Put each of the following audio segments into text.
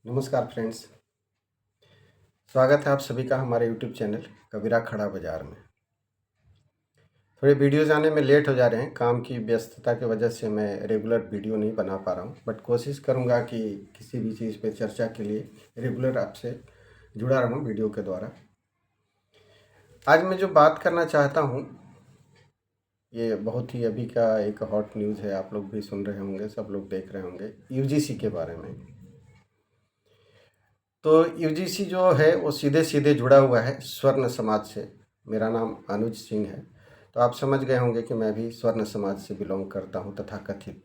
नमस्कार फ्रेंड्स। स्वागत है आप सभी का हमारे यूट्यूब चैनल कबीरा खड़ा बाज़ार में। थोड़े वीडियोज़ आने में लेट हो जा रहे हैं, काम की व्यस्तता की वजह से मैं रेगुलर वीडियो नहीं बना पा रहा हूं, बट कोशिश करूंगा कि किसी भी चीज़ पे चर्चा के लिए रेगुलर आपसे जुड़ा रहूं वीडियो के द्वारा। आज मैं जो बात करना चाहता हूं, ये बहुत ही अभी का एक हॉट न्यूज़ है, आप लोग भी सुन रहे होंगे, सब लोग देख रहे होंगे, यूजीसी के बारे में। तो यूजीसी जो है वो सीधे सीधे जुड़ा हुआ है स्वर्ण समाज से। मेरा नाम अनुज सिंह है, तो आप समझ गए होंगे कि मैं भी स्वर्ण समाज से बिलोंग करता हूं तथाकथित।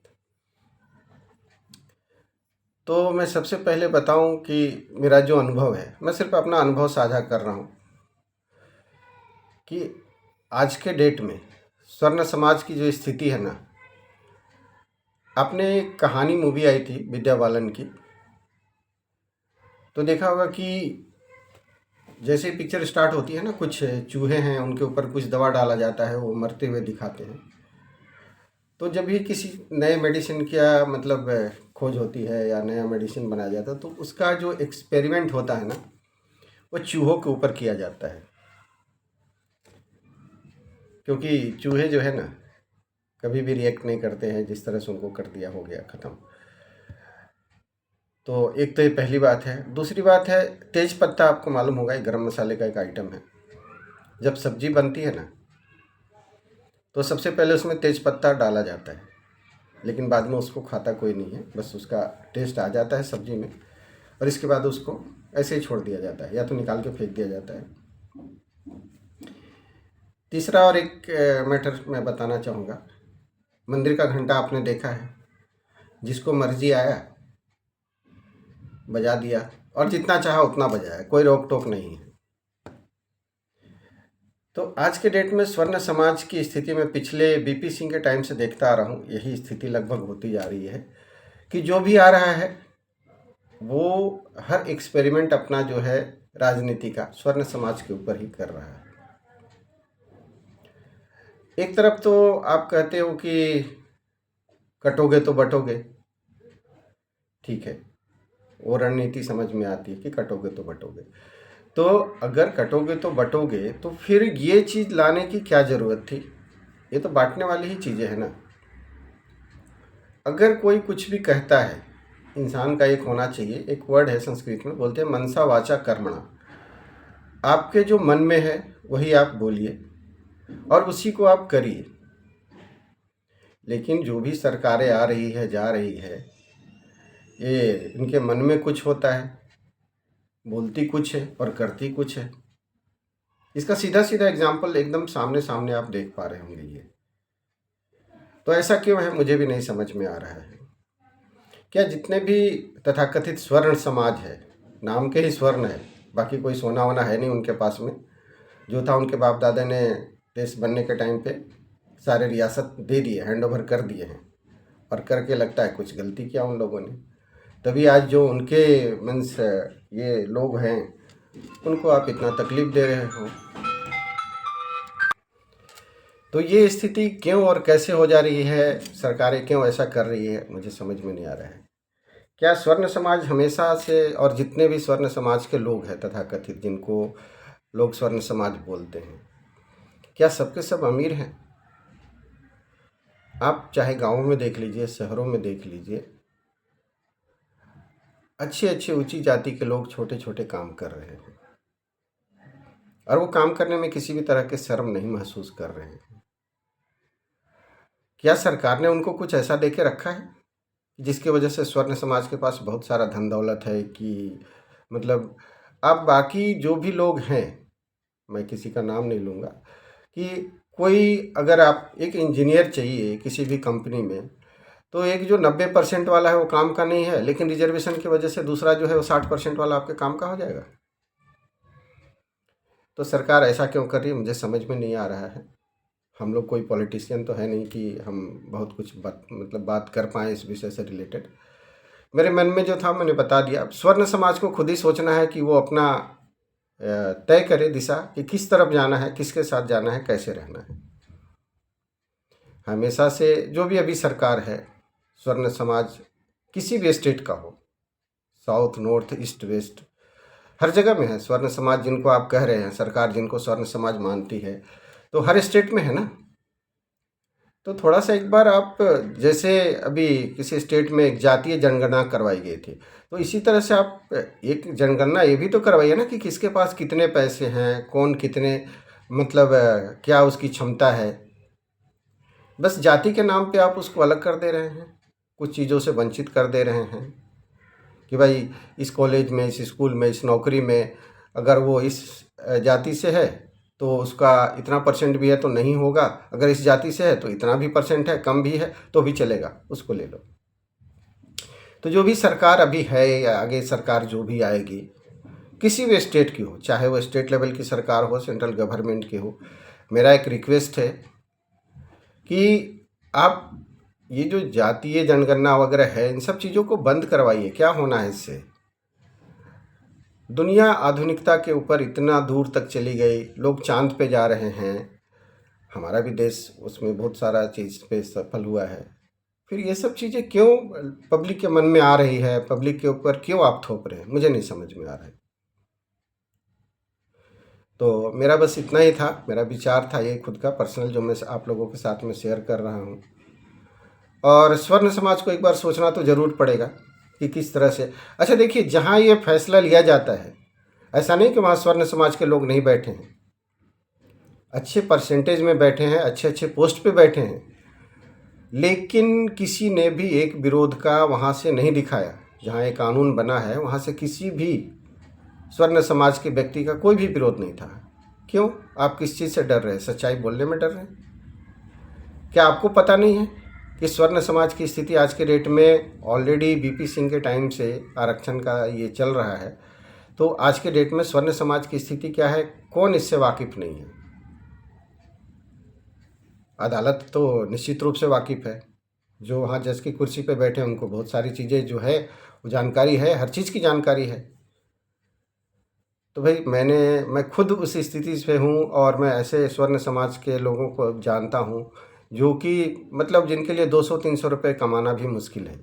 तो मैं सबसे पहले बताऊं कि मेरा जो अनुभव है, मैं सिर्फ अपना अनुभव साझा कर रहा हूं कि आज के डेट में स्वर्ण समाज की जो स्थिति है ना, आपने एक कहानी मूवी आई थी विद्या बालन की, तो देखा होगा कि जैसे पिक्चर स्टार्ट होती है ना, कुछ चूहे हैं, उनके ऊपर कुछ दवा डाला जाता है, वो मरते हुए दिखाते हैं। तो जब भी किसी नए मेडिसिन का मतलब खोज होती है या नया मेडिसिन बनाया जाता है, तो उसका जो एक्सपेरिमेंट होता है ना, वो चूहों के ऊपर किया जाता है। क्योंकि चूहे जो है ना, कभी भी रिएक्ट नहीं करते हैं, जिस तरह से उनको कर दिया हो गया ख़त्म। तो एक तो ये पहली बात है। दूसरी बात है, तेज पत्ता आपको मालूम होगा, ये गरम मसाले का एक आइटम है। जब सब्जी बनती है ना, तो सबसे पहले उसमें तेज पत्ता डाला जाता है, लेकिन बाद में उसको खाता कोई नहीं है, बस उसका टेस्ट आ जाता है सब्जी में, और इसके बाद उसको ऐसे ही छोड़ दिया जाता है या तो निकाल के फेंक दिया जाता है। तीसरा और एक मैटर मैं बताना चाहूँगा। मंदिर का घंटा आपने देखा है, जिसको मर्जी आया बजा दिया, और जितना चाहा उतना बजाया, कोई रोक टोक नहीं है। तो आज के डेट में स्वर्ण समाज की स्थिति में पिछले बीपी सिंह के टाइम से देखता आ रहा हूँ, यही स्थिति लगभग होती जा रही है कि जो भी आ रहा है वो हर एक्सपेरिमेंट अपना जो है राजनीति का स्वर्ण समाज के ऊपर ही कर रहा है। एक तरफ तो आप कहते हो कि कटोगे तो बटोगे, ठीक है, वो रणनीति समझ में आती है कि कटोगे तो बटोगे। तो अगर कटोगे तो बटोगे, तो फिर ये चीज़ लाने की क्या ज़रूरत थी? ये तो बांटने वाली ही चीज़ें हैं ना। अगर कोई कुछ भी कहता है, इंसान का एक होना चाहिए, एक वर्ड है संस्कृत में, बोलते हैं मनसा वाचा कर्मणा। आपके जो मन में है वही आप बोलिए और उसी को आप करिए। लेकिन जो भी सरकारें आ रही है, जा रही है, ये इनके मन में कुछ होता है, बोलती कुछ है और करती कुछ है। इसका सीधा सीधा एग्जाम्पल एकदम सामने सामने आप देख पा रहे होंगे। ये तो ऐसा क्यों है, मुझे भी नहीं समझ में आ रहा है। क्या जितने भी तथाकथित स्वर्ण समाज है, नाम के ही स्वर्ण है, बाकी कोई सोना वोना है नहीं उनके पास में। जो था उनके बाप दादा ने देश बनने के टाइम पे सारे रियासत दे दिए, हैंड ओवर कर दिए हैं, और करके लगता है कुछ गलती किया उन लोगों ने। तभी आज जो उनके मीन्स ये लोग हैं, उनको आप इतना तकलीफ दे रहे हो। तो ये स्थिति क्यों और कैसे हो जा रही है, सरकारें क्यों ऐसा कर रही है, मुझे समझ में नहीं आ रहा है। क्या स्वर्ण समाज हमेशा से, और जितने भी स्वर्ण समाज के लोग हैं तथाकथित, जिनको लोग स्वर्ण समाज बोलते हैं, क्या सबके सब अमीर हैं? आप चाहे गाँवों में देख लीजिए, शहरों में देख लीजिए, अच्छे अच्छे ऊंची जाति के लोग छोटे छोटे काम कर रहे हैं, और वो काम करने में किसी भी तरह के शर्म नहीं महसूस कर रहे हैं। क्या सरकार ने उनको कुछ ऐसा दे के रखा है जिसकी वजह से स्वर्ण समाज के पास बहुत सारा धन दौलत है? कि मतलब अब बाकी जो भी लोग हैं, मैं किसी का नाम नहीं लूँगा, कि कोई अगर आप एक इंजीनियर चाहिए किसी भी कंपनी में, तो एक जो 90% वाला है वो काम का नहीं है, लेकिन रिजर्वेशन की वजह से दूसरा जो है वो 60% वाला आपके काम का हो जाएगा। तो सरकार ऐसा क्यों कर रही है, मुझे समझ में नहीं आ रहा है। हम लोग कोई पॉलिटिशियन तो है नहीं कि हम बहुत कुछ बात कर पाएँ इस विषय से रिलेटेड। मेरे मन में जो था मैंने बता दिया। अब स्वर्ण समाज को खुद ही सोचना है कि वो अपना तय करे दिशा, कि किस तरफ जाना है, किसके साथ जाना है, कैसे रहना है। हमेशा से जो भी अभी सरकार है, स्वर्ण समाज किसी भी स्टेट का हो, साउथ, नॉर्थ, ईस्ट, वेस्ट, हर जगह में है। स्वर्ण समाज जिनको आप कह रहे हैं, सरकार जिनको स्वर्ण समाज मानती है, तो हर स्टेट में है ना। तो थोड़ा सा एक बार आप, जैसे अभी किसी स्टेट में एक जातीय जनगणना करवाई गई थी, तो इसी तरह से आप एक जनगणना ये भी तो करवाइए ना कि किसके पास कितने पैसे हैं, कौन कितने, मतलब क्या उसकी क्षमता है। बस जाति के नाम पे आप उसको अलग कर दे रहे हैं, कुछ चीज़ों से वंचित कर दे रहे हैं कि भाई इस कॉलेज में, इस स्कूल में, इस नौकरी में अगर वो इस जाति से है तो उसका इतना परसेंट भी है तो नहीं होगा, अगर इस जाति से है तो इतना भी परसेंट है, कम भी है तो भी चलेगा, उसको ले लो। तो जो भी सरकार अभी है या आगे सरकार जो भी आएगी, किसी भी स्टेट की हो, चाहे वो स्टेट लेवल की सरकार हो, सेंट्रल गवर्नमेंट की हो, मेरा एक रिक्वेस्ट है कि आप ये जो जातीय जनगणना वगैरह है, इन सब चीज़ों को बंद करवाइए। क्या होना है इससे? दुनिया आधुनिकता के ऊपर इतना दूर तक चली गई, लोग चांद पे जा रहे हैं, हमारा भी देश उसमें बहुत सारा चीज़ पे सफल हुआ है। फिर ये सब चीज़ें क्यों पब्लिक के मन में आ रही है, पब्लिक के ऊपर क्यों आप थोप रहे हैं, मुझे नहीं समझ में आ रहा है। तो मेरा बस इतना ही था, मेरा विचार था ये खुद का पर्सनल, जो मैं आप लोगों के साथ में शेयर कर रहा हूँ। और स्वर्ण समाज को एक बार सोचना तो ज़रूर पड़ेगा कि किस तरह से। अच्छा देखिए, जहाँ ये फैसला लिया जाता है, ऐसा नहीं कि वहाँ स्वर्ण समाज के लोग नहीं बैठे हैं, अच्छे परसेंटेज में बैठे हैं, अच्छे अच्छे पोस्ट पे बैठे हैं, लेकिन किसी ने भी एक विरोध का वहाँ से नहीं दिखाया। जहाँ ये कानून बना है वहाँ से किसी भी स्वर्ण समाज के व्यक्ति का कोई भी विरोध नहीं था। क्यों? आप किस चीज़ से डर रहे हैं? सच्चाई बोलने में डर रहे हैं? क्या आपको पता नहीं है कि स्वर्ण समाज की स्थिति आज के डेट में ऑलरेडी बीपी सिंह के टाइम से आरक्षण का ये चल रहा है, तो आज के डेट में स्वर्ण समाज की स्थिति क्या है, कौन इससे वाकिफ़ नहीं है? अदालत तो निश्चित रूप से वाकिफ़ है, जो वहाँ जज की कुर्सी पे बैठे हैं उनको बहुत सारी चीज़ें जो है वो जानकारी है, हर चीज़ की जानकारी है। तो भाई मैं खुद उस स्थिति से हूँ और मैं ऐसे स्वर्ण समाज के लोगों को जानता हूँ जो कि मतलब जिनके लिए 200-300 रुपये कमाना भी मुश्किल है।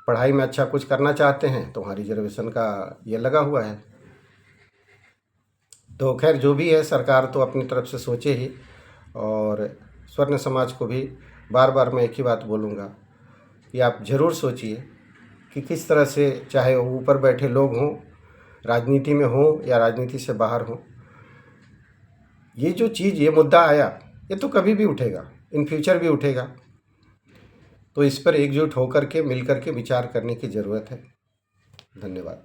पढ़ाई में अच्छा कुछ करना चाहते हैं तो वहाँ रिजर्वेशन का ये लगा हुआ है। तो खैर जो भी है, सरकार तो अपनी तरफ से सोचे ही, और स्वर्ण समाज को भी बार बार मैं एक ही बात बोलूँगा कि आप ज़रूर सोचिए कि किस तरह से, चाहे वो ऊपर बैठे लोग हों, राजनीति में हों या राजनीति से बाहर हों, ये जो चीज़, ये मुद्दा आया, ये तो कभी भी उठेगा, इन फ्यूचर भी उठेगा। तो इस पर एकजुट होकर के, मिल कर के विचार करने की ज़रूरत है। धन्यवाद।